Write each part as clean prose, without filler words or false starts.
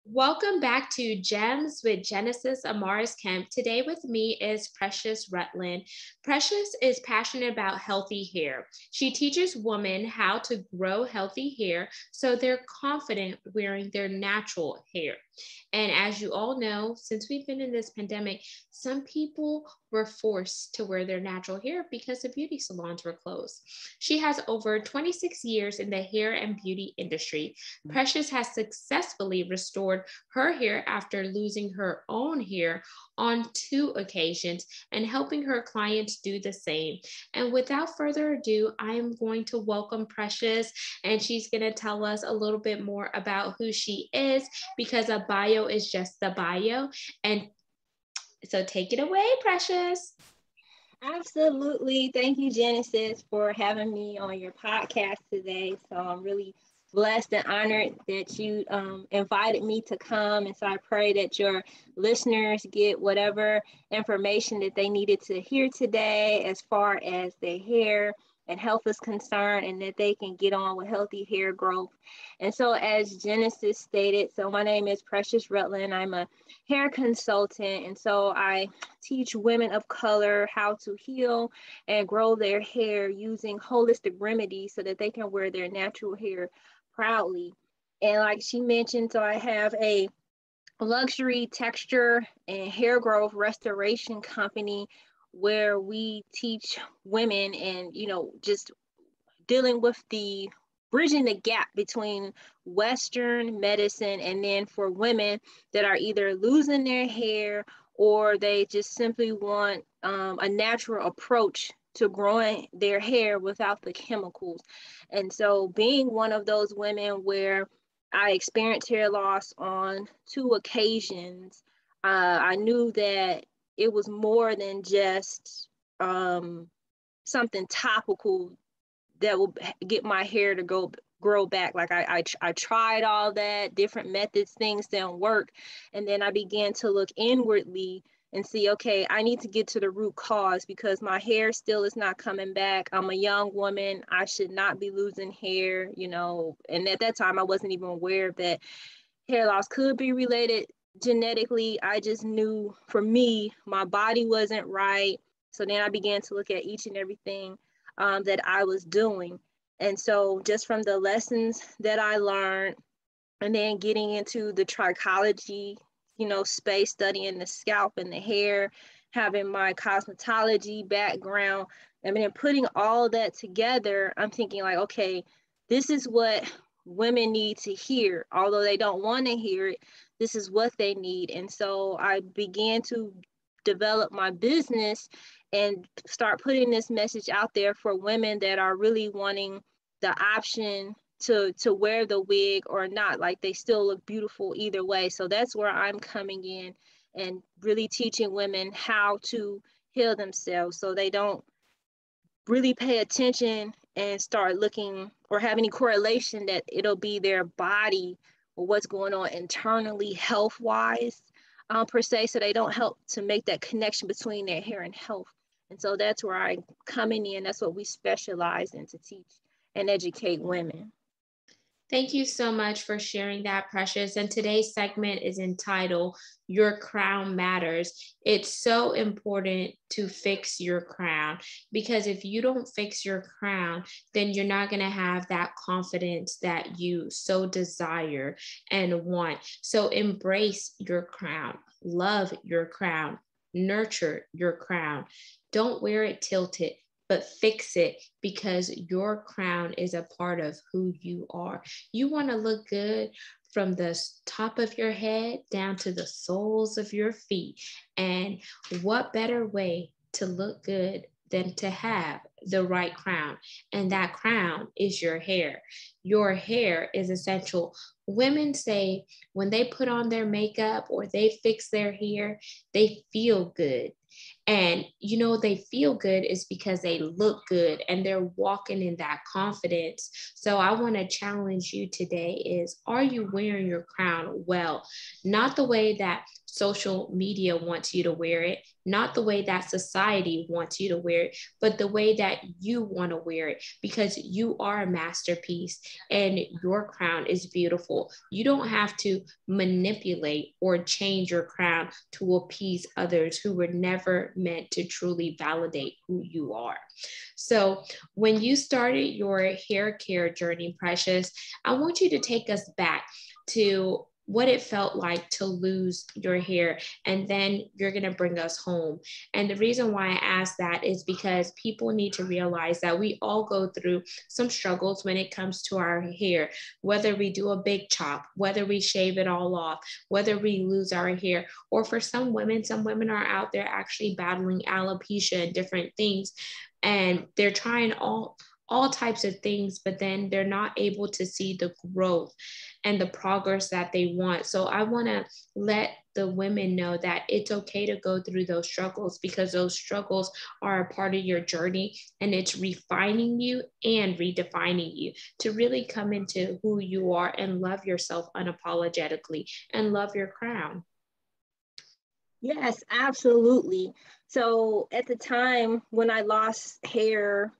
Welcome back to Gems with Genesis Amaris Kemp. Today with me is Precious Rutlin. Precious is passionate about healthy hair. She teaches women how to grow healthy hair so they're confident wearing their natural hair. And as you all know, since we've been in this pandemic, some people were forced to wear their natural hair because the beauty salons were closed. She has over 26 years in the hair and beauty industry. Precious has successfully restored her hair after losing her own hair on 2 occasions and helping her clients do the same. And without further ado, I am going to welcome Precious, and she's going to tell us a little bit more about who she is because a bio is just the bio. And so take it away, Precious. Absolutely. Thank you, Genesis, for having me on your podcast today. So I'm really blessed and honored that you invited me to come. And so I pray that your listeners get whatever information that they needed to hear today as far as their hair and health is concerned, and that they can get on with healthy hair growth. And so, as Genesis stated, so my name is Precious Rutlin. I'm a hair consultant, and so I teach women of color how to heal and grow their hair using holistic remedies so that they can wear their natural hair proudly. And like she mentioned, so I have a luxury texture and hair growth restoration company where we teach women and just dealing with the bridging the gap between Western medicine and then for women that are either losing their hair or they just simply want a natural approach to growing their hair without the chemicals. And so being one of those women where I experienced hair loss on 2 occasions, I knew that it was more than just something topical that will get my hair to grow back. Like I tried all that different methods, things didn't work, and then I began to look inwardly and see, okay, I need to get to the root cause because my hair still is not coming back. I'm a young woman. I should not be losing hair, and at that time I wasn't even aware that hair loss could be related genetically. I just knew for me, my body wasn't right. So then I began to look at each and everything that I was doing. And so just from the lessons that I learned, and then getting into the trichology, space, studying the scalp and the hair, having my cosmetology background, and then putting all that together, I'm thinking like, okay, this is what women need to hear. Although they don't want to hear it, this is what they need. And so I began to develop my business and start putting this message out there for women that are really wanting the option to wear the wig or not. Like they still look beautiful either way. So that's where I'm coming in and really teaching women how to heal themselves so they don't really pay attention and start looking or have any correlation that it'll be their body or what's going on internally health wise per se. So they don't help to make that connection between their hair and health. And so that's where I'm coming in. That's what we specialize in, to teach and educate women. Thank you so much for sharing that, Precious. And today's segment is entitled Your Crown Matters. It's so important to fix your crown because if you don't fix your crown, then you're not going to have that confidence that you so desire and want. So embrace your crown, love your crown, nurture your crown. Don't wear it tilted, but fix it because your crown is a part of who you are. You want to look good from the top of your head down to the soles of your feet. And what better way to look good than to have the right crown? And that crown is your hair. Your hair is essential. Women say when they put on their makeup or they fix their hair, they feel good. And, you know, they feel good is because they look good and they're walking in that confidence. So I want to challenge you today is, are you wearing your crown well? Not the way that social media wants you to wear it, not the way that society wants you to wear it, but the way that you want to wear it, because you are a masterpiece and your crown is beautiful. You don't have to manipulate or change your crown to appease others who were never meant to truly validate who you are. So, when you started your hair care journey, Precious, I want you to take us back to what it felt like to lose your hair, and then you're going to bring us home. And the reason why I ask that is because people need to realize that we all go through some struggles when it comes to our hair, whether we do a big chop, whether we shave it all off, whether we lose our hair, or for some women are out there actually battling alopecia and different things, and they're trying all types of things, but then they're not able to see the growth and the progress that they want. So I want to let the women know that it's okay to go through those struggles, because those struggles are a part of your journey, and it's refining you and redefining you to really come into who you are and love yourself unapologetically and love your crown. Yes, absolutely. So at the time when I lost hair,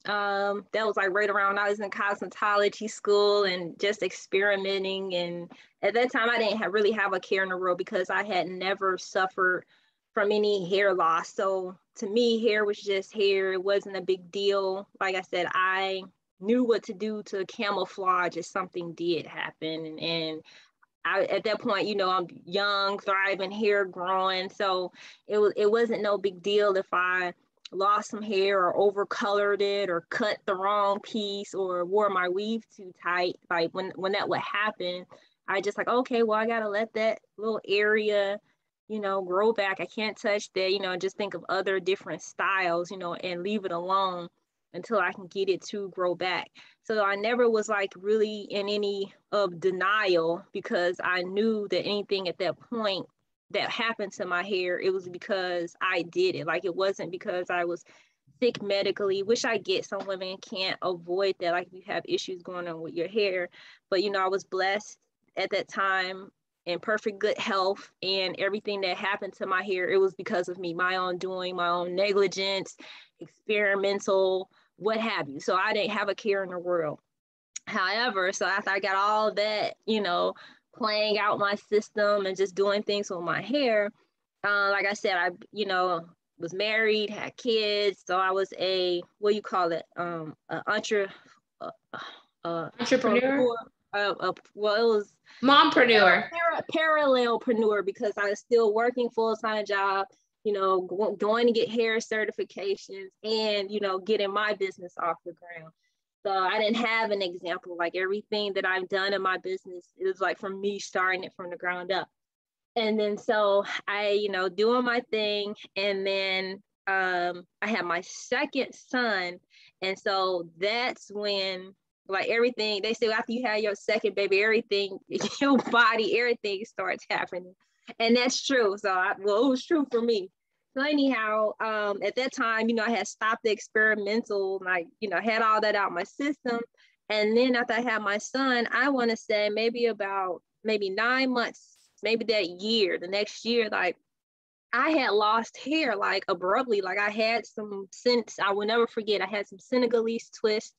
that was like right around I was in cosmetology school and just experimenting. And at that time, I didn't really have a care in the world because I had never suffered from any hair loss. So to me, hair was just hair. It wasn't a big deal. Like I said, I knew what to do to camouflage if something did happen. And at that point, you know, I'm young, thriving, hair growing. So it wasn't no big deal if I lost some hair or overcolored it or cut the wrong piece or wore my weave too tight. Like when that would happen, I just like, okay, well, I gotta let that little area, you know, grow back. I can't touch that, you know, and just think of other different styles, you know, and leave it alone until I can get it to grow back. So I never was like really in any of denial, because I knew that anything at that point that happened to my hair, it was because I did it. Like, it wasn't because I was sick medically, which I get some women can't avoid that, like if you have issues going on with your hair. But, you know, I was blessed at that time in perfect good health, and everything that happened to my hair, it was because of me, my own doing, my own negligence, experimental, what have you. So I didn't have a care in the world. However, so after I got all that, you know, playing out my system and just doing things with my hair, like I said, I, you know, was married, had kids. So I was a, what do you call it? Entrepreneur? Well, it was Mompreneur. parallelpreneur, because I was still working full-time job, you know, going to get hair certifications and, you know, getting my business off the ground. So I didn't have an example. Like, everything that I've done in my business, it was like from me starting it from the ground up. And then so I, you know, doing my thing. And then I had my second son. And so that's when, like, everything, they say after you have your second baby, everything, your body, everything starts happening. And that's true. So, well, it was true for me. So anyhow, at that time, you know, I had stopped the experimental, like, you know, had all that out my system. And then after I had my son, I want to say maybe 9 months, maybe that year, the next year, like, I had lost hair like abruptly. Like, I had I will never forget, I had some Senegalese twists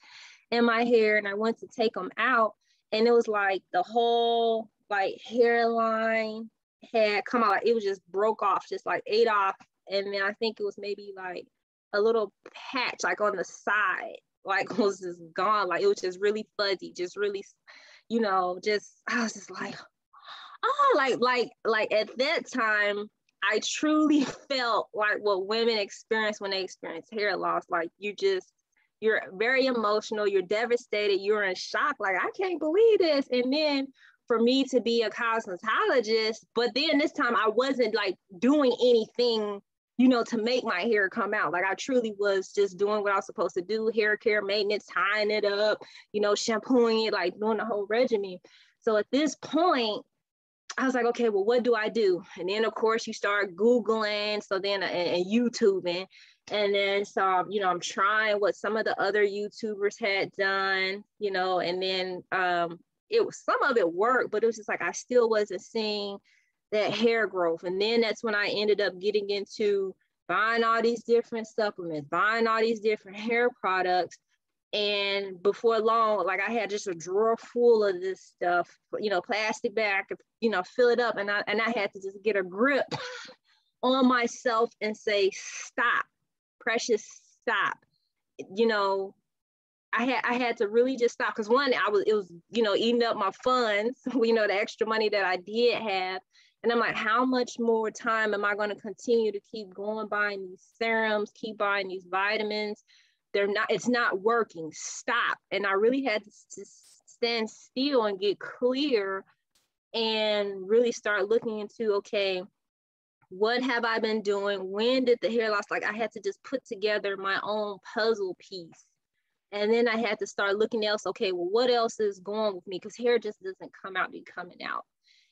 in my hair, and I went to take them out, and it was like the whole like hairline had come out, like it was just broke off, just like ate off. And then I think it was maybe like a little patch like on the side, like was just gone. Like, it was just really fuzzy, just really, you know, just, I was just like, oh, like at that time, I truly felt like what women experience when they experience hair loss. Like, you're very emotional, you're devastated, you're in shock. Like, I can't believe this. And then for me to be a cosmetologist, but then this time I wasn't like doing anything, you know, to make my hair come out. Like, I truly was just doing what I was supposed to do, hair care, maintenance, tying it up, you know, shampooing it, like doing the whole regimen. So at this point, I was like, okay, well, what do I do? And then of course you start Googling, so then and YouTubing. And then so, you know, I'm trying what some of the other YouTubers had done, you know, and then it was, some of it worked, but it was just like I still wasn't seeing that hair growth. And then that's when I ended up getting into buying all these different supplements, buying all these different hair products. And before long, like I had just a drawer full of this stuff, you know, plastic bag, you know, fill it up. And I had to just get a grip on myself and say, stop, Precious, stop. You know, I had to really just stop, because one, it was, you know, eating up my funds, you know, the extra money that I did have. And I'm like, how much more time am I going to continue to keep going buying these serums, keep buying these vitamins? It's not working. Stop. And I really had to stand still and get clear and really start looking into, okay, what have I been doing? When did the hair loss, like I had to just put together my own puzzle piece. And then I had to start looking else, okay, well, what else is going with me? Because hair just doesn't come out be coming out.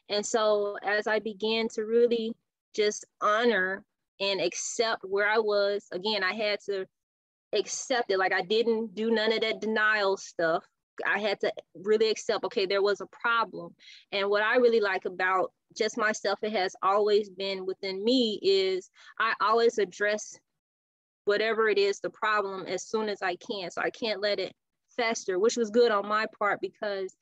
And so as I began to really just honor and accept where I was, again, I had to accept it. Like I didn't do none of that denial stuff. I had to really accept, okay, there was a problem. And what I really like about just myself, it has always been within me, is I always address whatever it is, the problem, as soon as I can. So I can't let it fester, which was good on my part, because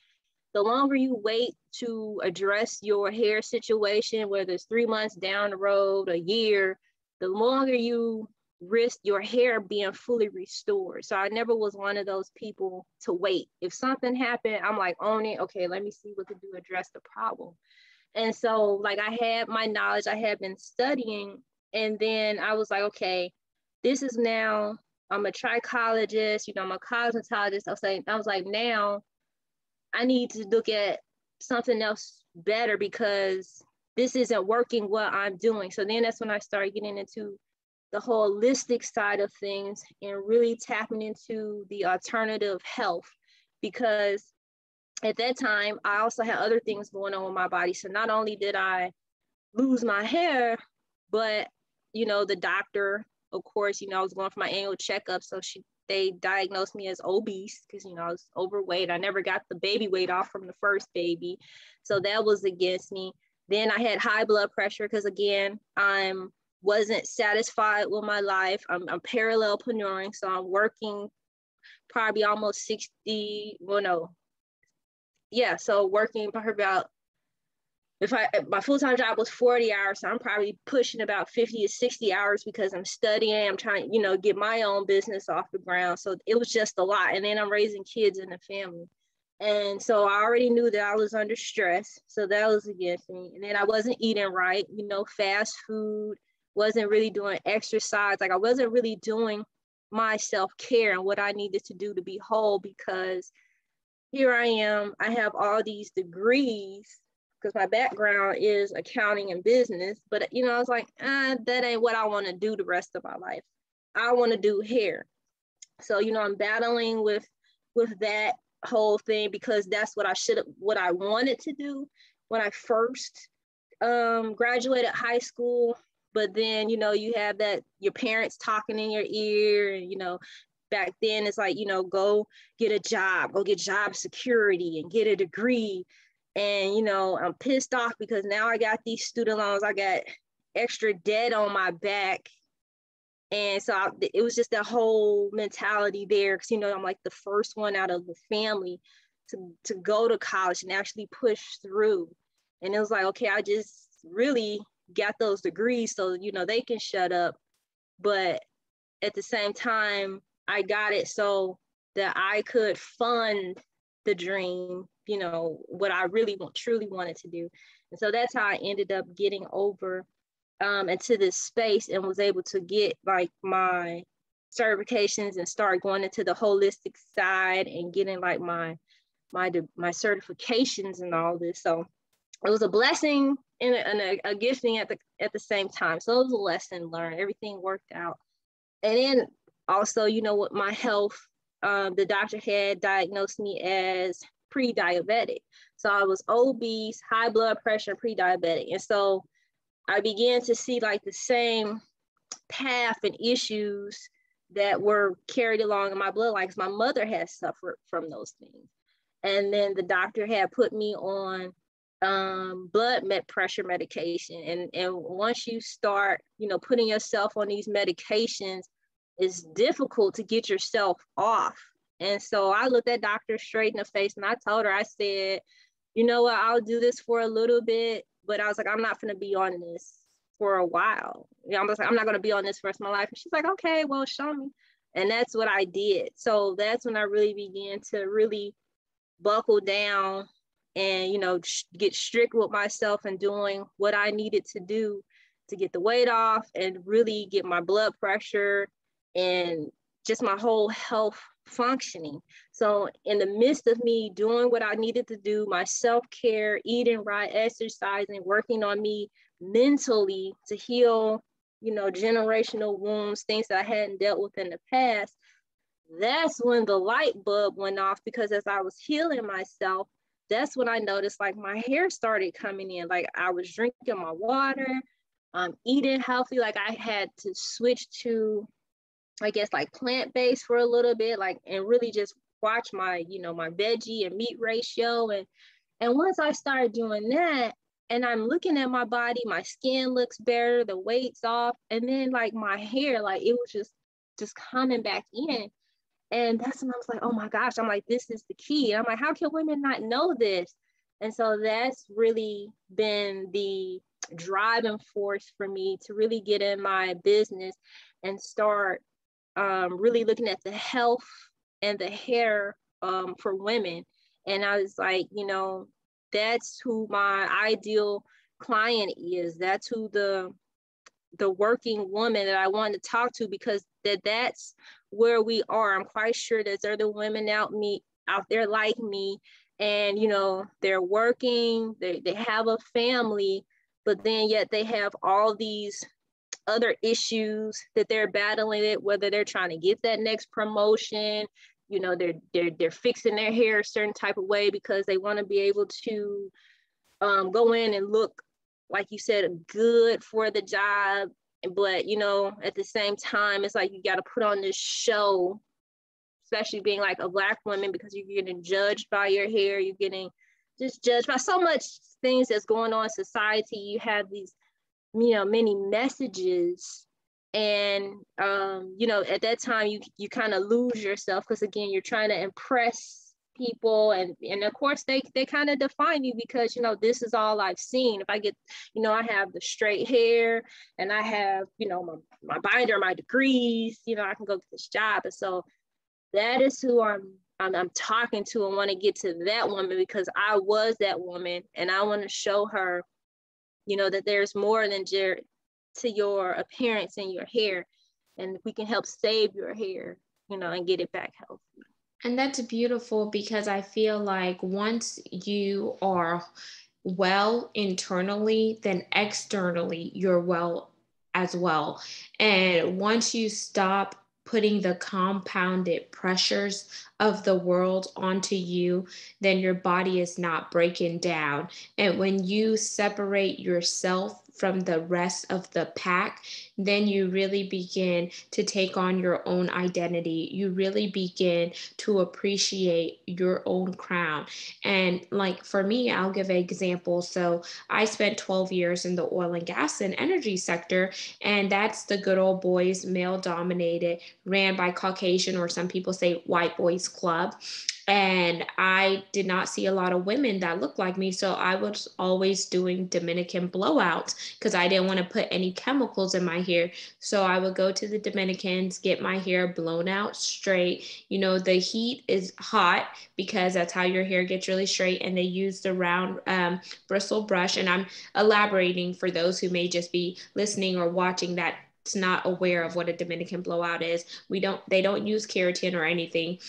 the longer you wait to address your hair situation, whether it's 3 months down the road, a year, the longer you risk your hair being fully restored. So I never was one of those people to wait. If something happened, I'm like, own it. Okay, let me see what to do, address the problem. And so like I had my knowledge, I had been studying, and then I was like, okay, this is now, I'm a trichologist, you know, I'm a cosmetologist. I was like, now I need to look at something else better, because this isn't working what I'm doing. So then that's when I started getting into the holistic side of things and really tapping into the alternative health, because at that time I also had other things going on with my body. So not only did I lose my hair, but you know, the doctor, of course, you know, I was going for my annual checkup, so they diagnosed me as obese, because you know I was overweight. I never got the baby weight off from the first baby, so that was against me. Then I had high blood pressure, because again, wasn't satisfied with my life. I'm parallelpreneuring, so I'm working probably almost 60, well, no, yeah, so working probably about, my full-time job was 40 hours, so I'm probably pushing about 50 to 60 hours, because I'm studying, I'm trying to, you know, get my own business off the ground. So it was just a lot. And then I'm raising kids in the family. And so I already knew that I was under stress. So that was against me. And then I wasn't eating right, you know, fast food, wasn't really doing exercise. Like I wasn't really doing my self-care and what I needed to do to be whole, because here I am, I have all these degrees, because my background is accounting and business, but you know, I was like, that ain't what I want to do the rest of my life. I want to do hair. So, you know, I'm battling with that whole thing, because that's what I wanted to do when I first graduated high school. But then, you know, you have that, your parents talking in your ear, and, you know, back then it's like, you know, go get a job, go get job security and get a degree. And, you know, I'm pissed off because now I got these student loans, I got extra debt on my back. And so it was just that whole mentality there, because, you know, I'm like the first one out of the family to go to college and actually push through. And it was like, okay, I just really got those degrees so, you know, they can shut up. But at the same time, I got it so that I could fund the dream, you know, what I really truly wanted to do. And so that's how I ended up getting over into this space, and was able to get like my certifications and start going into the holistic side and getting like my certifications and all this. So it was a blessing and a gifting at the same time. So it was a lesson learned. Everything worked out. And then also, you know, with my health, the doctor had diagnosed me as pre-diabetic. So I was obese, high blood pressure, pre-diabetic. And so I began to see like the same path and issues that were carried along in my bloodline, because my mother had suffered from those things. And then the doctor had put me on pressure medication. And once you start, putting yourself on these medications, it's difficult to get yourself off. And so I looked that doctor straight in the face and I told her, I said, you know what, I'll do this for a little bit, but I was like, I'm not going to be on this for a while. I was like, I'm not going to be on this for the rest of my life. And she's like, okay, well, show me. And that's what I did. So that's when I really began to really buckle down and, get strict with myself and doing what I needed to do to get the weight off and really get my blood pressure and just my whole health functioning. So in the midst of me doing what I needed to do, my self-care, eating right, exercising, working on me mentally to heal, generational wounds, things that I hadn't dealt with in the past, that's when the light bulb went off, because as I was healing myself, that's when I noticed like my hair started coming in. Like I was drinking my water, eating healthy. Like I had to switch to, I guess, like plant-based for a little bit, like, and really just watch my, my veggie and meat ratio. And once I started doing that, and I'm looking at my body, my skin looks better, the weight's off. And then like my hair, like it was just coming back in. And that's when I was like, oh my gosh, I'm like, this is the key. And I'm like, how can women not know this? And so that's really been the driving force for me to really get in my business and start really looking at the health and the hair for women. And I was like, that's who my ideal client is. That's who the working woman that I want to talk to, because that's where we are. I'm quite sure there's other women out there like me, and they're working, they have a family, but then yet they have all these other issues that they're battling it, whether they're trying to get that next promotion, they're fixing their hair a certain type of way because they want to be able to go in and look, like you said, good for the job. But at the same time, it's like you got to put on this show, especially being like a Black woman, because you're getting judged by your hair, you're getting just judged by so much things that's going on in society. You have these many messages, and at that time you kind of lose yourself, because again, you're trying to impress people, and of course they kind of define you, because this is all I've seen. If I get, I have the straight hair, and I have my binder, my degrees, I can go get this job. And so that is who I'm talking to, and want to get to that woman, because I was that woman, and I want to show her that there's more than just to your appearance and your hair, and we can help save your hair, and get it back healthy. And that's beautiful, because I feel like once you are well internally, then externally you're well as well. And once you stop putting the compounded pressures of the world onto you, then your body is not breaking down. And when you separate yourself from the rest of the pack, then you really begin to take on your own identity. You really begin to appreciate your own crown. And like for me, I'll give an example. So I spent 12 years in the oil and gas and energy sector, and that's the good old boys, male dominated, ran by Caucasian, or some people say white boys club. And I did not see a lot of women that looked like me. So I was always doing Dominican blowouts because I didn't want to put any chemicals in my hair. So I would go to the Dominicans, get my hair blown out straight. The heat is hot because that's how your hair gets really straight. And they use the round bristle brush. And I'm elaborating for those who may just be listening or watching that not aware of what a Dominican blowout is, they don't use keratin or anything.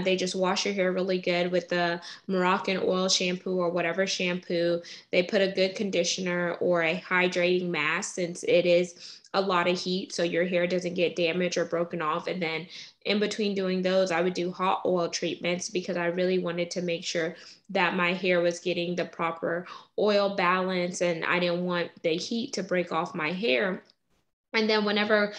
They just wash your hair really good with the Moroccan oil shampoo or whatever shampoo. They put a good conditioner or a hydrating mask, since it is a lot of heat, so your hair doesn't get damaged or broken off. And then in between doing those, I would do hot oil treatments, because I really wanted to make sure that my hair was getting the proper oil balance, and I didn't want the heat to break off my hair. And then whenever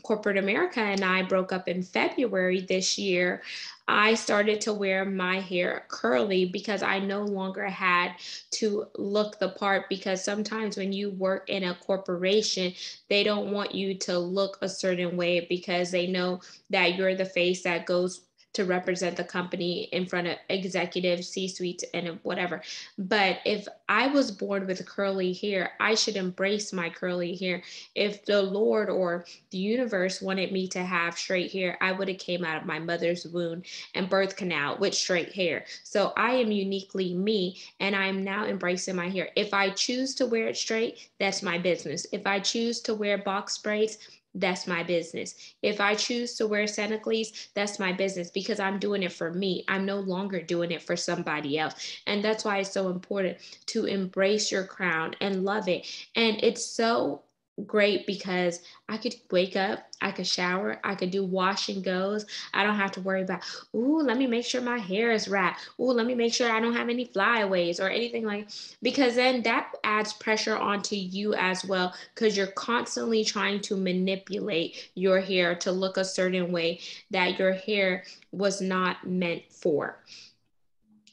corporate America and I broke up in February this year, I started to wear my hair curly, because I no longer had to look the part. Because sometimes when you work in a corporation, they don't want you to look a certain way, because they know that you're the face that goes to represent the company in front of executives, C-suites, and whatever. But if I was born with curly hair, I should embrace my curly hair. If the Lord or the universe wanted me to have straight hair, I would have came out of my mother's womb and birth canal with straight hair. So I am uniquely me, and I'm now embracing my hair. If I choose to wear it straight, that's my business. If I choose to wear box braids, that's my business. If I choose to wear Santa Claus, that's my business, because I'm doing it for me. I'm no longer doing it for somebody else. And that's why it's so important to embrace your crown and love it. And it's so great, because I could wake up, I could shower, I could do wash and goes. I don't have to worry about, ooh, let me make sure my hair is wrapped. Ooh, let me make sure I don't have any flyaways or anything like, because then that adds pressure onto you as well, because you're constantly trying to manipulate your hair to look a certain way that your hair was not meant for.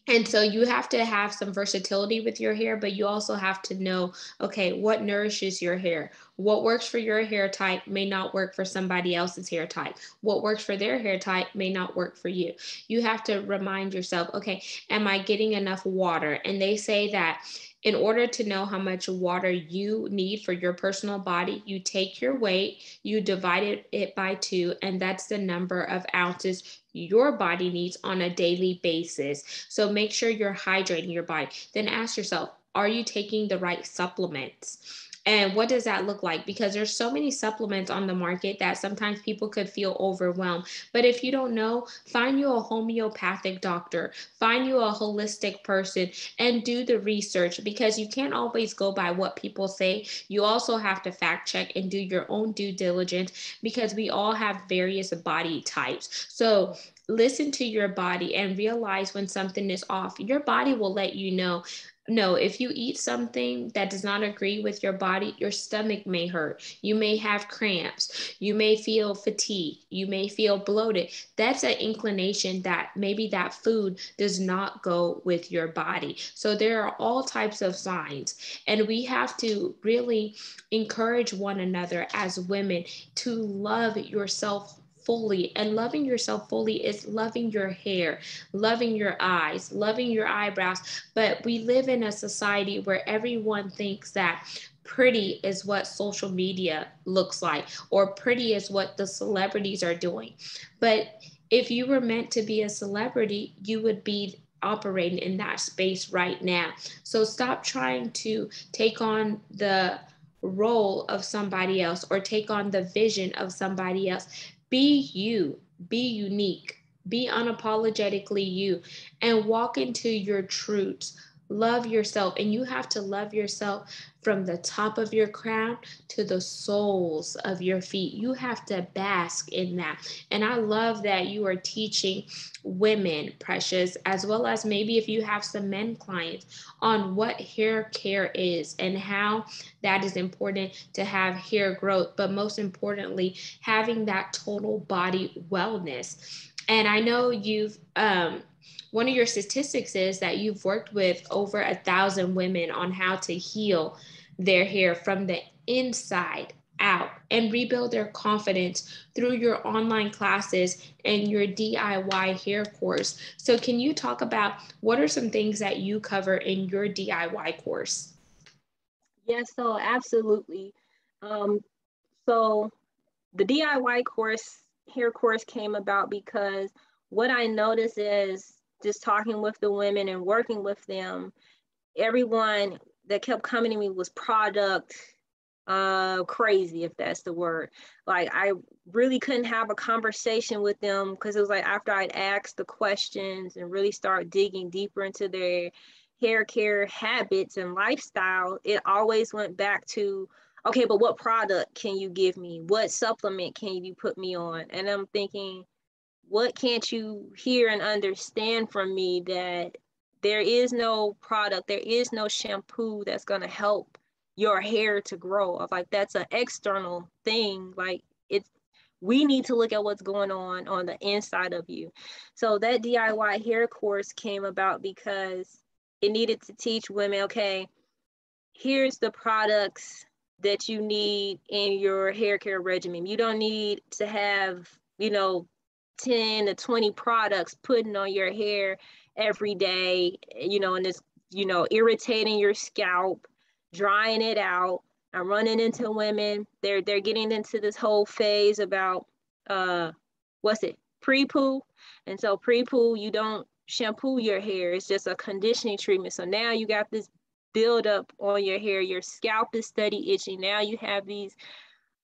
And so you have to have some versatility with your hair, but you also have to know, okay, what nourishes your hair? What works for your hair type may not work for somebody else's hair type. What works for their hair type may not work for you. You have to remind yourself, okay, am I getting enough water? And they say that in order to know how much water you need for your personal body, you take your weight, you divide it by 2, and that's the number of ounces your body needs on a daily basis. So make sure you're hydrating your body. Then ask yourself, are you taking the right supplements? And what does that look like? Because there's so many supplements on the market that sometimes people could feel overwhelmed. But if you don't know, find you a homeopathic doctor, find you a holistic person, and do the research, because you can't always go by what people say. You also have to fact check and do your own due diligence, because we all have various body types. So listen to your body and realize when something is off. Your body will let you know. No, if you eat something that does not agree with your body, your stomach may hurt. You may have cramps. You may feel fatigue. You may feel bloated. That's an inclination that maybe that food does not go with your body. So there are all types of signs, and we have to really encourage one another as women to love yourself fully. And loving yourself fully is loving your hair, loving your eyes, loving your eyebrows. But we live in a society where everyone thinks that pretty is what social media looks like, or pretty is what the celebrities are doing. But if you were meant to be a celebrity, you would be operating in that space right now. So stop trying to take on the role of somebody else or take on the vision of somebody else. Be you, be unique, be unapologetically you, and walk into your truths. Love yourself, and you have to love yourself from the top of your crown to the soles of your feet. You have to bask in that. And I love that you are teaching women, Precious, as well as maybe if you have some men clients, on what hair care is and how that is important to have hair growth, but most importantly, having that total body wellness. And I know you've one of your statistics is that you've worked with over 1,000 women on how to heal their hair from the inside out and rebuild their confidence through your online classes and your DIY hair course. So can you talk about what are some things that you cover in your DIY course? Yes, so absolutely. Um, so the DIY course, hair course came about because what I noticed is just talking with the women and working with them, everyone that kept coming to me was product crazy, if that's the word. Like, I really couldn't have a conversation with them because it was like after I'd asked the questions and really start digging deeper into their hair care habits and lifestyle, it always went back to, okay, but what product can you give me? What supplement can you put me on? And I'm thinking, what can't you hear and understand from me, that there is no product, there is no shampoo that's going to help your hair to grow? I was like, that's an external thing. Like, we need to look at what's going on the inside of you. So that DIY hair course came about because it needed to teach women, okay, here's the products that you need in your hair care regimen. You don't need to have, 10 to 20 products putting on your hair every day, and it's, irritating your scalp, drying it out. I'm running into women, they're getting into this whole phase about, pre-poo. And so pre-poo, you don't shampoo your hair. It's just a conditioning treatment. So now you got this build up on your hair. Your scalp is steady itching. Now you have these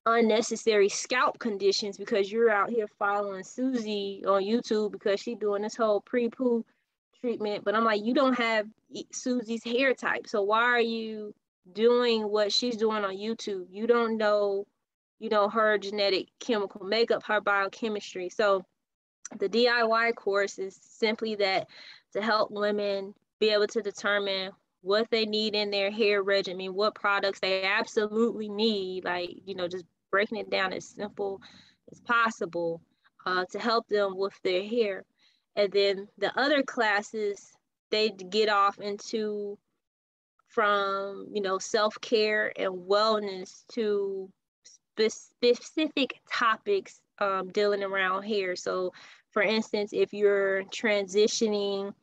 unnecessary scalp conditions because you're out here following Susie on YouTube because she's doing this whole pre-poo treatment. But I'm like, you don't have Susie's hair type. So why are you doing what she's doing on YouTube? You don't know, her genetic chemical makeup, her biochemistry. So the DIY course is simply that, to help women be able to determine what they need in their hair regimen, what products they absolutely need, like, just breaking it down as simple as possible, to help them with their hair. And then the other classes, they get off into from, self-care and wellness to specific topics dealing around hair. So for instance, if you're transitioning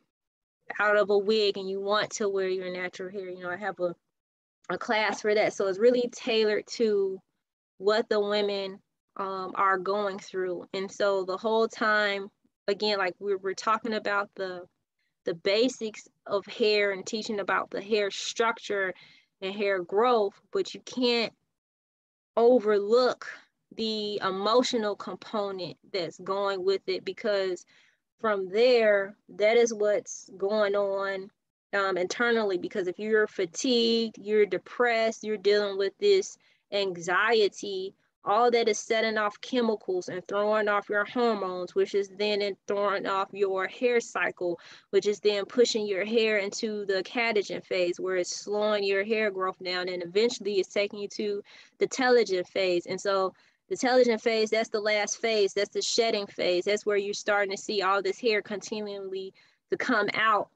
out of a wig and you want to wear your natural hair, I have a class for that. So it's really tailored to what the women are going through. And so the whole time, again, like we're talking about the basics of hair and teaching about the hair structure and hair growth, but you can't overlook the emotional component that's going with it, because from there, that is what's going on internally. Because if you're fatigued, you're depressed, you're dealing with this anxiety, all that is setting off chemicals and throwing off your hormones, which is then throwing off your hair cycle, which is then pushing your hair into the catagen phase, where it's slowing your hair growth down, and eventually it's taking you to the telogen phase. And so the telogen phase, that's the last phase, that's the shedding phase. That's where you're starting to see all this hair continually to come out,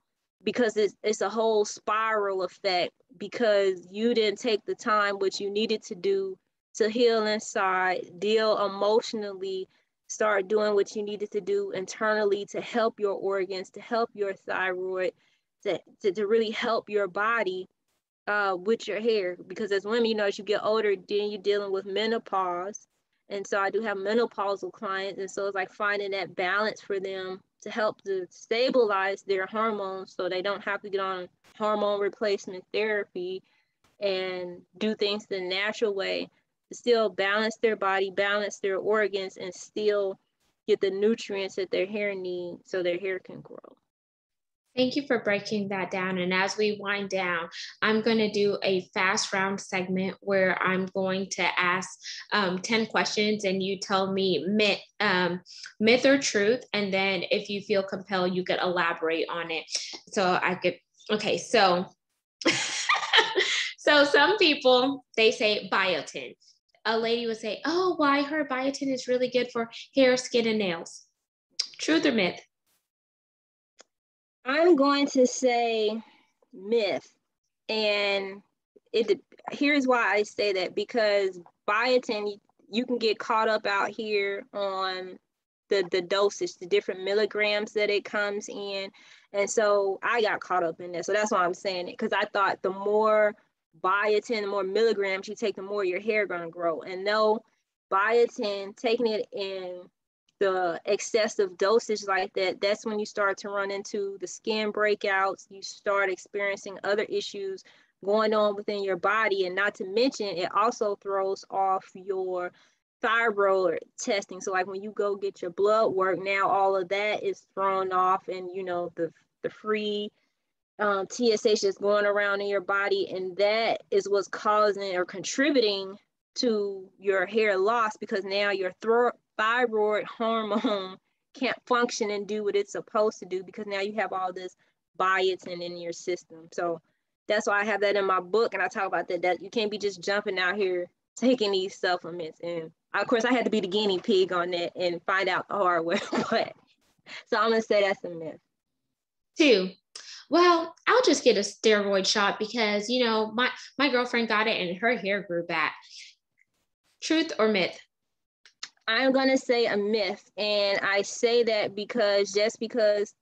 because it's a whole spiral effect, because you didn't take the time what you needed to do to heal inside, deal emotionally, start doing what you needed to do internally to help your organs, to help your thyroid, to really help your body with your hair. Because as women, as you get older, then you're dealing with menopause. And so I do have menopausal clients. And so it's like finding that balance for them to help to stabilize their hormones so they don't have to get on hormone replacement therapy and do things the natural way, to still balance their body, balance their organs, and still get the nutrients that their hair needs so their hair can grow. Thank you for breaking that down. And as we wind down, I'm going to do a fast round segment where I'm going to ask 10 questions, and you tell me myth or truth. And then if you feel compelled, you could elaborate on it. Okay, so, so some people, they say biotin. A lady would say, oh, why her biotin is really good for hair, skin, and nails. Truth or myth? I'm going to say myth. And here's why I say that, because biotin, you can get caught up out here on the dosage, the different milligrams that it comes in. And so I got caught up in that. So that's why I'm saying it, because I thought the more biotin, the more milligrams you take, the more your hair gonna grow. And no, biotin, taking it in the excessive dosage like that, that's when you start to run into the skin breakouts. You start experiencing other issues going on within your body. And not to mention, it also throws off your thyroid testing. So like when you go get your blood work, now all of that is thrown off, and you know, the free TSH is going around in your body, and that is what's causing or contributing to your hair loss, because now your thyroid hormone can't function and do what it's supposed to do, because now you have all this biotin in your system. So that's why I have that in my book, and I talk about that you can't be just jumping out here taking these supplements. And of course I had to be the guinea pig on that and find out the hard way. But so I'm gonna say that's a myth. 2, well, I'll just get a steroid shot because, you know, my girlfriend got it and her hair grew back. Truth or myth? I'm going to say a myth. And I say that because just because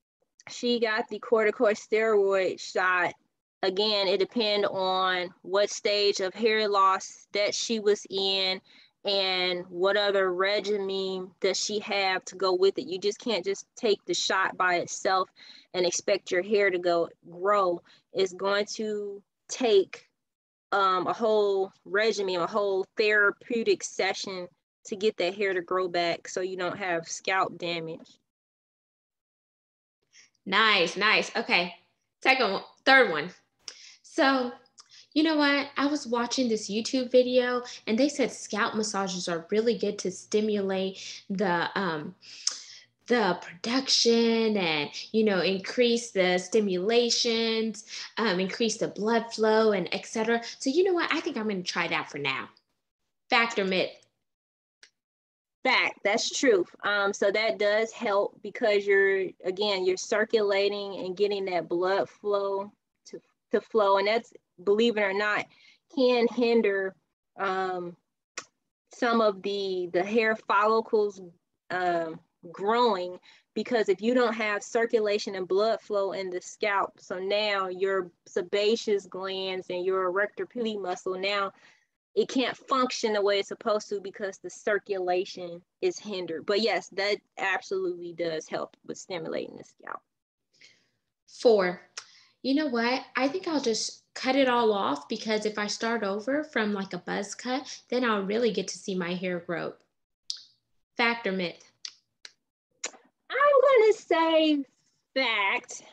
she got the corticosteroid shot, again, it depends on what stage of hair loss that she was in and what other regimen does she have to go with it. You just can't just take the shot by itself and expect your hair to grow. It's going to take a whole regimen, a whole therapeutic session to get that hair to grow back so you don't have scalp damage. Nice. Okay. Third one. So, you know what? I was watching this YouTube video and they said scalp massages are really good to stimulate the production and, you know, increase the stimulations, increase the blood flow and etc. So you know what? I think I'm going to try that for now. Fact or myth? Fact, that's truth. So that does help because you're circulating and getting that blood flow to flow. And that's, believe it or not, can hinder some of the hair follicles growing, because if you don't have circulation and blood flow in the scalp, so now your sebaceous glands and your erector pili muscle, now it can't function the way it's supposed to because the circulation is hindered. But yes, that absolutely does help with stimulating the scalp. 4, you know what? I think I'll just cut it all off, because if I start over from like a buzz cut, then I'll really get to see my hair grow. Fact or myth? I'm going to say fact.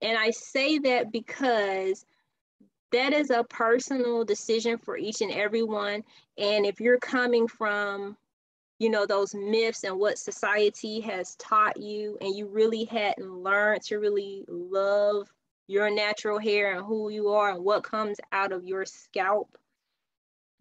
And I say that because that is a personal decision for each and every one. And if you're coming from, you know, those myths and what society has taught you, and you really hadn't learned to really love your natural hair and who you are and what comes out of your scalp,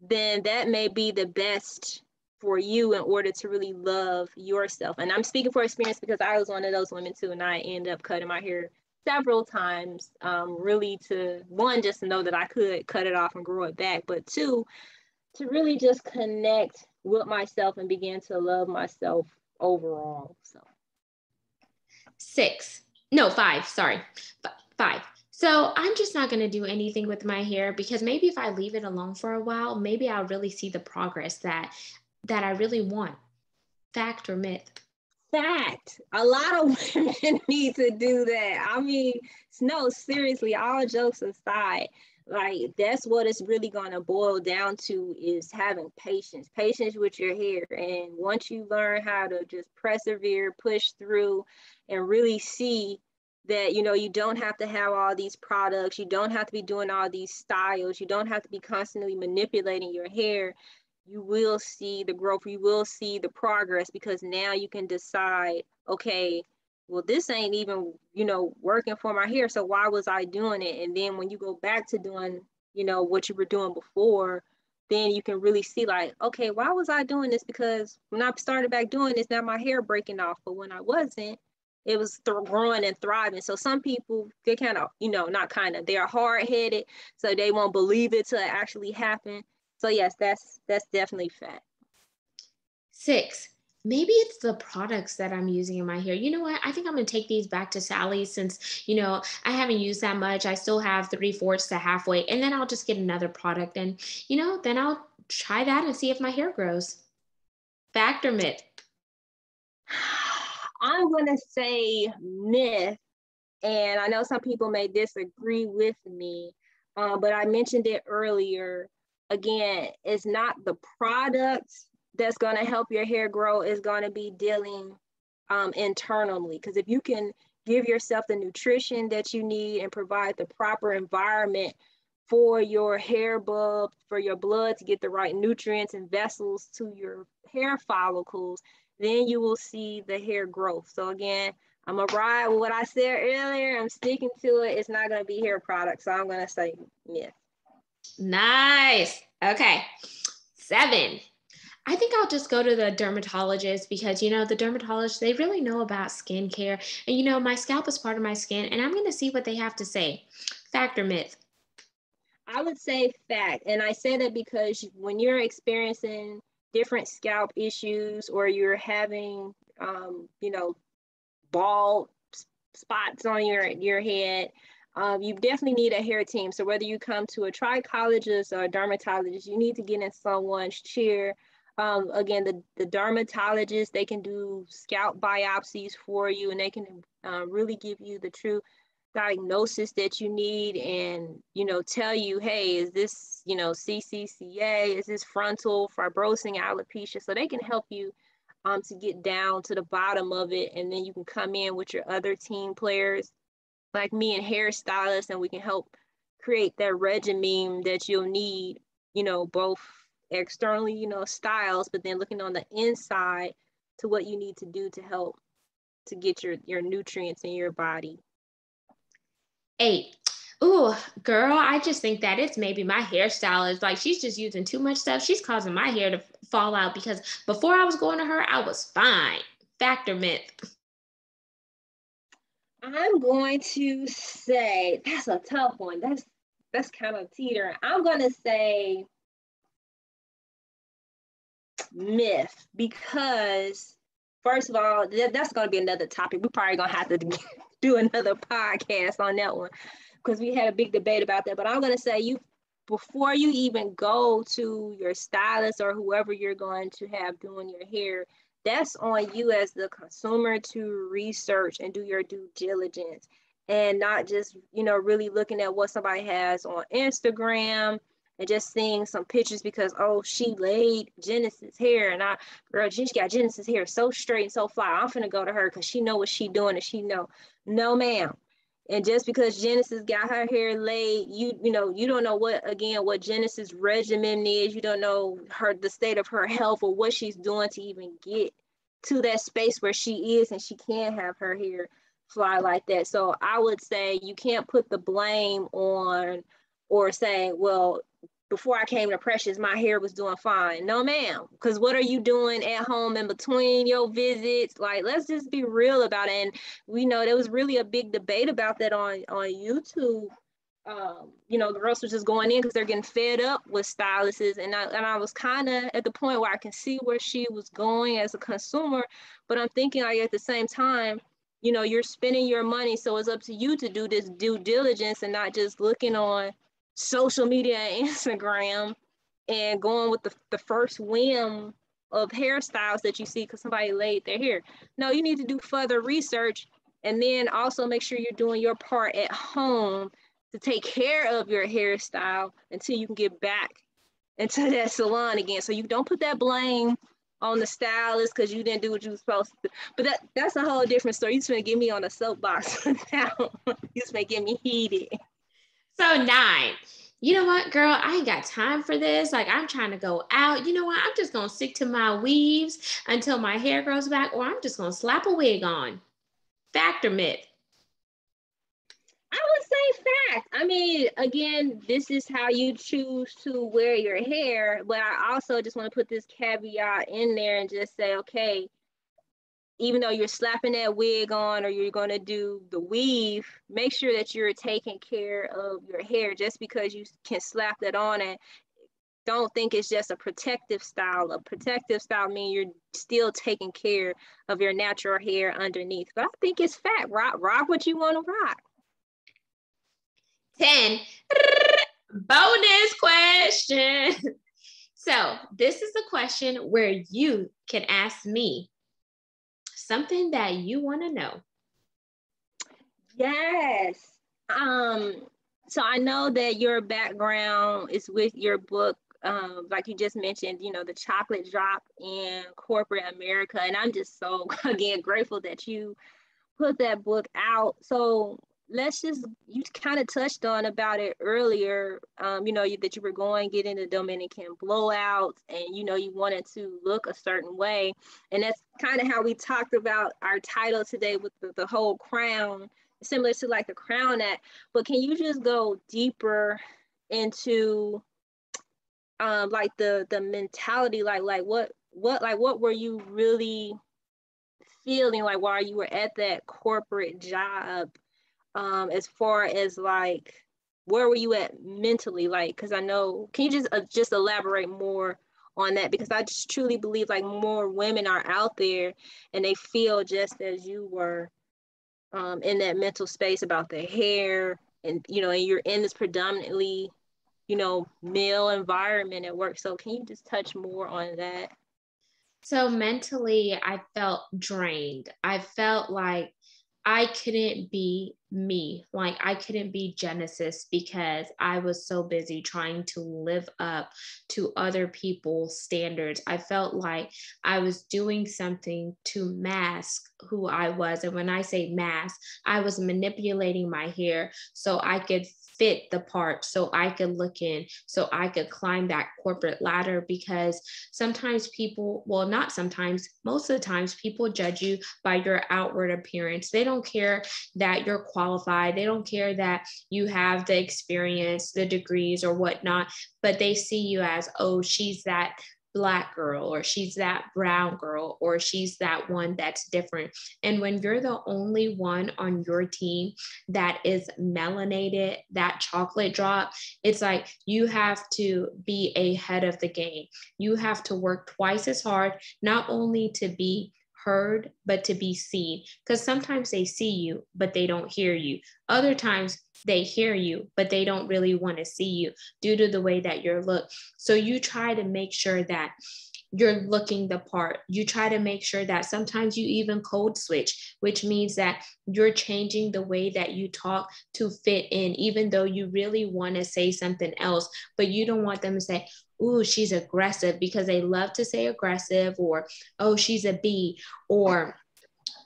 then that may be the best for you in order to really love yourself. And I'm speaking for experience because I was one of those women too, and I ended up cutting my hair several times, really to, one, just to know that I could cut it off and grow it back, but two, to really just connect with myself and begin to love myself overall. So 5, sorry. 5. So I'm just not going to do anything with my hair, because maybe if I leave it alone for a while, maybe I'll really see the progress that I really want. Fact or myth? Fact. A lot of women need to do that. I mean, no, seriously, all jokes aside, like that's what it's really going to boil down to, is having patience with your hair. And once you learn how to just persevere, push through, and really see that, you know, you don't have to have all these products, you don't have to be doing all these styles, you don't have to be constantly manipulating your hair, you will see the growth, you will see the progress, because now you can decide, okay, well, this ain't even, you know, working for my hair, so why was I doing it? And then when you go back to doing, you know, what you were doing before, then you can really see like, okay, why was I doing this? Because when I started back doing this, now my hair breaking off, but when I wasn't, it was growing and thriving. So some people, they kind of, you know, not kind of, they're hard-headed, so they won't believe it till it actually happened. So yes, that's definitely fact. 6, maybe it's the products that I'm using in my hair. You know what? I think I'm going to take these back to Sally's, since, you know, I haven't used that much. I still have 3/4 to halfway, and then I'll just get another product, and, you know, then I'll try that and see if my hair grows. Fact or myth? I'm going to say myth, and I know some people may disagree with me, But I mentioned it earlier. Again, it's not the product that's going to help your hair grow. It's going to be dealing internally. Because if you can give yourself the nutrition that you need and provide the proper environment for your hair bulb, for your blood to get the right nutrients and vessels to your hair follicles, then you will see the hair growth. So again, I'm gonna ride with what I said earlier. I'm sticking to it. It's not gonna be hair products. So I'm gonna say myth. Nice. Okay. 7. I think I'll just go to the dermatologist because, the dermatologists, they really know about skincare. And, my scalp is part of my skin, and I'm going to see what they have to say. Fact or myth? I would say fact. And I say that because when you're experiencing different scalp issues or you're having, bald spots on your head, you definitely need a hair team. So whether you come to a trichologist or a dermatologist, you need to get in someone's chair. Again, the dermatologist, they can do scalp biopsies for you, and they can really give you the true diagnosis that you need, and tell you, hey, is this CCCA, is this frontal fibrosing alopecia? So they can help you to get down to the bottom of it, and then you can come in with your other team players like me and hairstylists, and we can help create that regimen that you'll need, both externally, styles, but then looking on the inside to what you need to do to help to get your nutrients in your body. 8. Ooh, girl, I just think that it's maybe my hairstylist. Like, she's just using too much stuff. She's causing my hair to fall out because before I was going to her, I was fine. Fact or myth? I'm going to say that's a tough one. That's kind of teetering. I'm going to say myth because, first of all, that's going to be another topic. We're probably going to have to do another podcast on that one because we had a big debate about that. But I'm going to say before you even go to your stylist or whoever you're going to have doing your hair, that's on you as the consumer to research and do your due diligence, and not just, really looking at what somebody has on Instagram and just seeing some pictures because, oh, she laid Genesis hair, and she got Genesis hair so straight and so fly. I'm finna go to her because she know what she doing, and she know. No, ma'am. And just because Genesis got her hair laid, you don't know what Genesis regimen is. You don't know the state of her health or what she's doing to even get to that space where she is, and she can't have her hair fly like that. So I would say you can't put the blame on or say, well, before I came to Precious, my hair was doing fine. No, ma'am. Because what are you doing at home in between your visits? Like, let's just be real about it. And we know there was really a big debate about that on YouTube. Girls were just going in because they're getting fed up with stylists. And I was kind of at the point where I can see where she was going as a consumer. But I'm thinking, like, at the same time, you're spending your money. So it's up to you to do this due diligence and not just looking on social media and Instagram and going with the first whim of hairstyles that you see because somebody laid their hair. No, you need to do further research, and then also make sure you're doing your part at home to take care of your hairstyle until you can get back into that salon again. So you don't put that blame on the stylist because you didn't do what you were supposed to. But that's a whole different story. You just gonna get me on a soapbox now. You just may get me heated. So 9. You know what, girl? I ain't got time for this. Like, I'm trying to go out. You know what? I'm just going to stick to my weaves until my hair grows back, or I'm just going to slap a wig on. Fact or myth? I would say fact. I mean, again, this is how you choose to wear your hair. But I also just want to put this caveat in there and just say, okay, even though you're slapping that wig on or you're going to do the weave, make sure that you're taking care of your hair. Just because you can slap that on, and don't think it's just a protective style. A protective style means you're still taking care of your natural hair underneath. But I think it's fact. Rock what you want to rock. 10. Bonus question. So this is a question where you can ask me something that you want to know. Yes. So I know that your background is with your book, like you just mentioned, the chocolate drop in corporate America. And I'm just so, again, grateful that you put that book out. So you kind of touched on about it earlier, that you were going, getting the Dominican blowouts and, you wanted to look a certain way. And that's kind of how we talked about our title today with the whole crown, similar to like the Crown Act. But can you just go deeper into like the mentality, like what were you really feeling like while you were at that corporate job, as far as like where were you at mentally, like, because I know, can you just elaborate more on that, because I just truly believe like more women are out there and they feel just as you were, in that mental space about the hair, and and you're in this predominantly male environment at work. So can you just touch more on that? So mentally, I felt drained. I felt like I couldn't be me. Like I couldn't be Genesis because I was so busy trying to live up to other people's standards. I felt like I was doing something to mask who I was. And when I say mask, I was manipulating my hair so I could fit the part, so I could look in, so I could climb that corporate ladder. Because sometimes people, well, not sometimes, most of the times people judge you by your outward appearance. They don't care that you're qualified. They don't care that you have the experience, the degrees or whatnot, but they see you as, oh, she's that Black girl, or she's that brown girl, or she's that one that's different. And when you're the only one on your team that is melanated, that chocolate drop, it's like you have to be ahead of the game. You have to work twice as hard, not only to be heard, but to be seen. Because sometimes they see you, but they don't hear you. Other times they hear you, but they don't really want to see you due to the way that you're looked. So you try to make sure that you're looking the part. You try to make sure that sometimes you even code switch, which means that you're changing the way that you talk to fit in, even though you really want to say something else, but you don't want them to say, ooh, she's aggressive, because they love to say aggressive, or, oh, she's a B, or,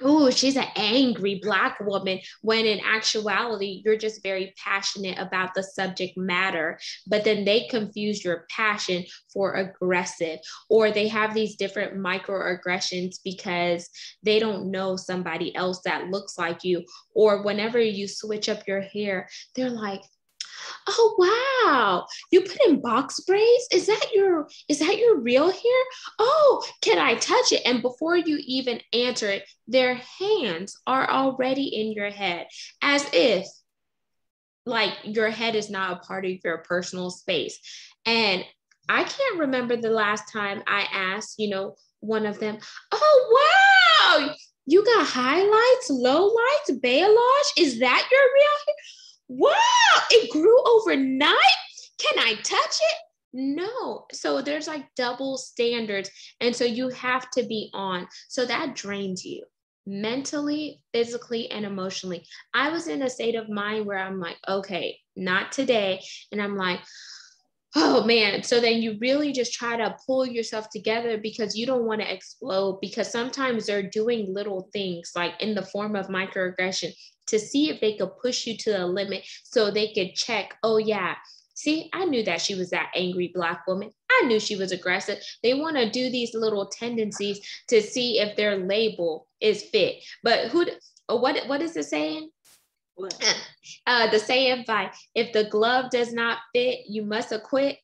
oh, she's an angry Black woman, when in actuality, you're just very passionate about the subject matter. But then they confuse your passion for aggressive, or they have these different microaggressions because they don't know somebody else that looks like you. Or whenever you switch up your hair, they're like, oh wow, you put in box braids? Is that your real hair? Oh, can I touch it? And before you even answer it, their hands are already in your head, as if like your head is not a part of your personal space. And I can't remember the last time I asked, one of them, oh wow, you got highlights, lowlights, balayage? Is that your real hair? Wow, it grew overnight. Can I touch it? No. So there's like double standards. And so you have to be on. So that drains you mentally, physically, and emotionally. I was in a state of mind where I'm like, okay, not today. And I'm like, oh man. So then you really just try to pull yourself together, because you don't want to explode, because sometimes they're doing little things like in the form of microaggression to see if they could push you to the limit, so they could check, oh yeah, see, I knew that she was that angry Black woman. I knew she was aggressive. They want to do these little tendencies to see if their label is fit. But what is the saying? What? The saying by, if the glove does not fit, you must acquit.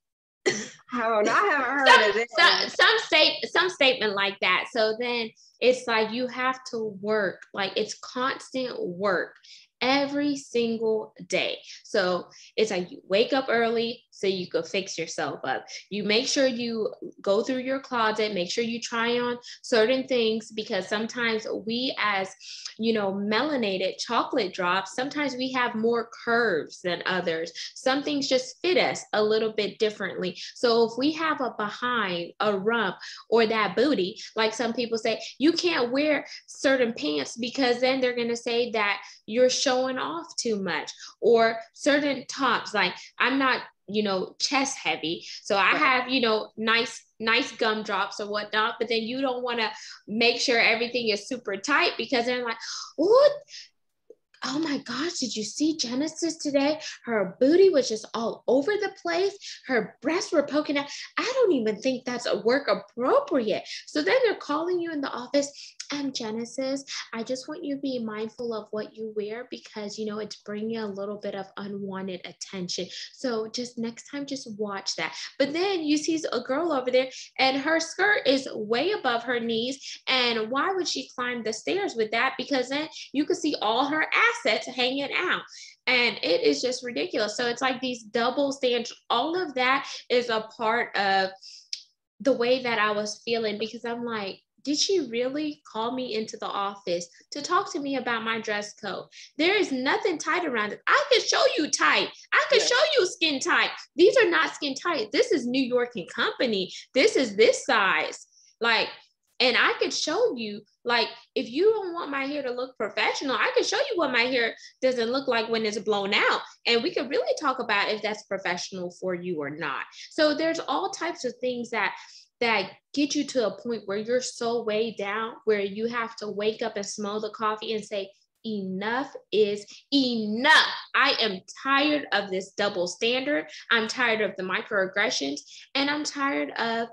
Oh, I haven't heard of it. Some statement like that. So then it's like you have to work, like it's constant work every single day. So it's like you wake up early, so you could fix yourself up. You make sure you go through your closet, make sure you try on certain things, because sometimes we, as melanated chocolate drops, sometimes we have more curves than others. Some things just fit us a little bit differently. So if we have a behind, a rump, or that booty, like some people say, you can't wear certain pants because then they're going to say that you're showing off too much. Or certain tops, like I'm not chest heavy, so I have nice gumdrops or whatnot, but then you don't want to make sure everything is super tight, because they're like, what? Oh my gosh, did you see Genesis today? Her booty was just all over the place. Her breasts were poking out. I don't even think that's a work appropriate. So then they're calling you in the office. Genesis, I just want you to be mindful of what you wear, because it's bringing a little bit of unwanted attention. So just next time, just watch that. But then you see a girl over there and her skirt is way above her knees. And why would she climb the stairs with that? Because then you can see all her assets hanging out. And it is just ridiculous. So it's like these double standards. All of that is a part of the way that I was feeling, because I'm like, did she really call me into the office to talk to me about my dress code? There is nothing tight around it. I can show you tight. I can show you skin tight. These are not skin tight. This is New York and Company. This is this size. Like, and I could show you, like, if you don't want my hair to look professional, I can show you what my hair doesn't look like when it's blown out. And we could really talk about if that's professional for you or not. So there's all types of things that get you to a point where you're so weighed down, where you have to wake up and smell the coffee and say, enough is enough. I am tired of this double standard. I'm tired of the microaggressions, and I'm tired of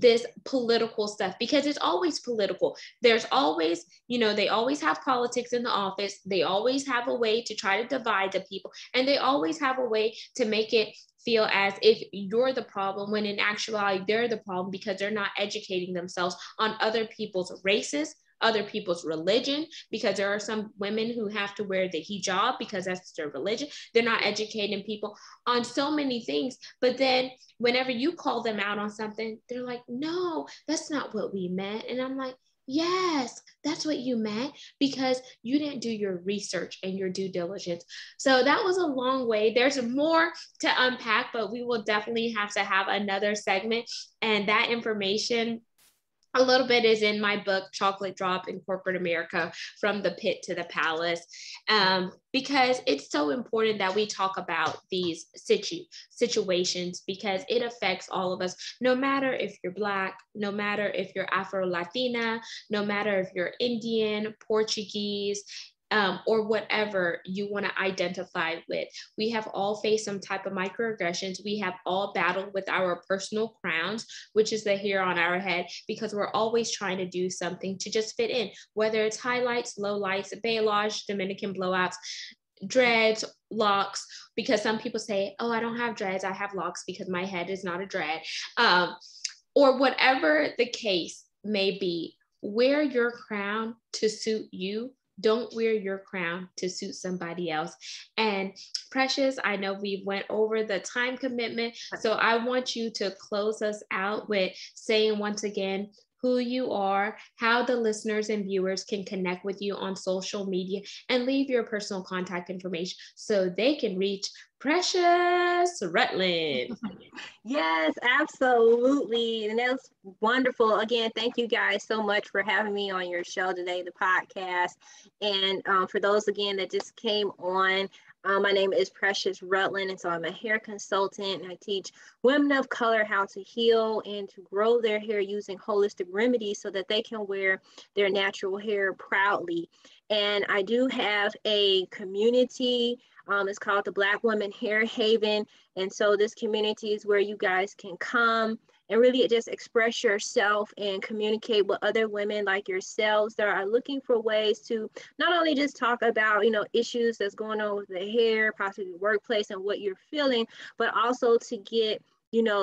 this political stuff, because it's always political. There's always, they always have politics in the office. They always have a way to try to divide the people, and they always have a way to make it feel as if you're the problem, when in actuality, they're the problem, because they're not educating themselves on other people's races, other people's religion, because there are some women who have to wear the hijab because that's their religion. They're not educating people on so many things. But then whenever you call them out on something, they're like, no, that's not what we meant. And I'm like, yes, that's what you meant, because you didn't do your research and your due diligence. So that was a long way. There's more to unpack, but we will definitely have to have another segment. And that information, a little bit, is in my book, Chocolate Drop in Corporate America, From the Pit to the Palace, because it's so important that we talk about these situations, because it affects all of us, no matter if you're Black, no matter if you're Afro-Latina, no matter if you're Indian, Portuguese, or whatever you want to identify with. We have all faced some type of microaggressions. We have all battled with our personal crowns, which is the hair on our head, because we're always trying to do something to just fit in, whether it's highlights, lowlights, balayage, Dominican blowouts, dreads, locks, because some people say, oh, I don't have dreads, I have locks because my head is not a dread, or whatever the case may be. Wear your crown to suit you. Don't wear your crown to suit somebody else. And Precious, I know we went over the time commitment, so I want you to close us out with saying once again who you are, how the listeners and viewers can connect with you on social media, and leave your personal contact information so they can reach Precious Rutlin. Yes, absolutely. And that was wonderful. Again, thank you guys so much for having me on your show today, the podcast. And for those, again, that just came on, my name is Precious Rutlin, and so I'm a hair consultant, and I teach women of color how to heal and to grow their hair using holistic remedies so that they can wear their natural hair proudly. And I do have a community. It's called the Black Women Hair Haven. And so this community is where you guys can come and really just express yourself and communicate with other women like yourselves that are looking for ways to not only just talk about, issues that's going on with the hair, possibly the workplace and what you're feeling, but also to get,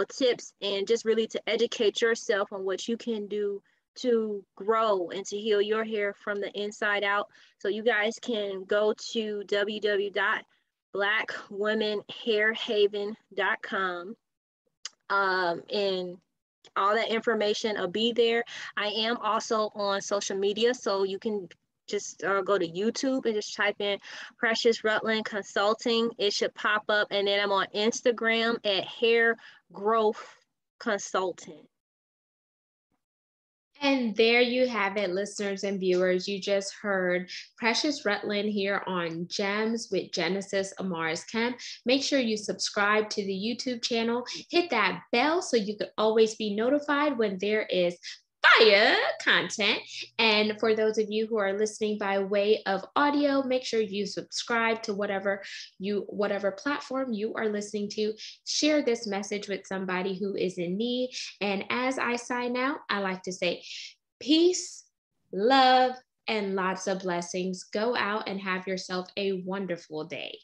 tips and just really to educate yourself on what you can do to grow and to heal your hair from the inside out. So you guys can go to blackwomenhairhaven.com. And all that information will be there. I am also on social media, so you can just go to YouTube and just type in Precious Rutlin Consulting. It should pop up. And then I'm on Instagram at Hair Growth Consultant. And there you have it, listeners and viewers. You just heard Precious Rutlin here on Gems with Genesis Amaris Kemp. Make sure you subscribe to the YouTube channel. Hit that bell so you can always be notified when there is fire content. And for those of you who are listening by way of audio, make sure you subscribe to whatever platform you are listening to. Share this message with somebody who is in need. And as I sign out, I like to say peace, love, and lots of blessings. Go out and have yourself a wonderful day.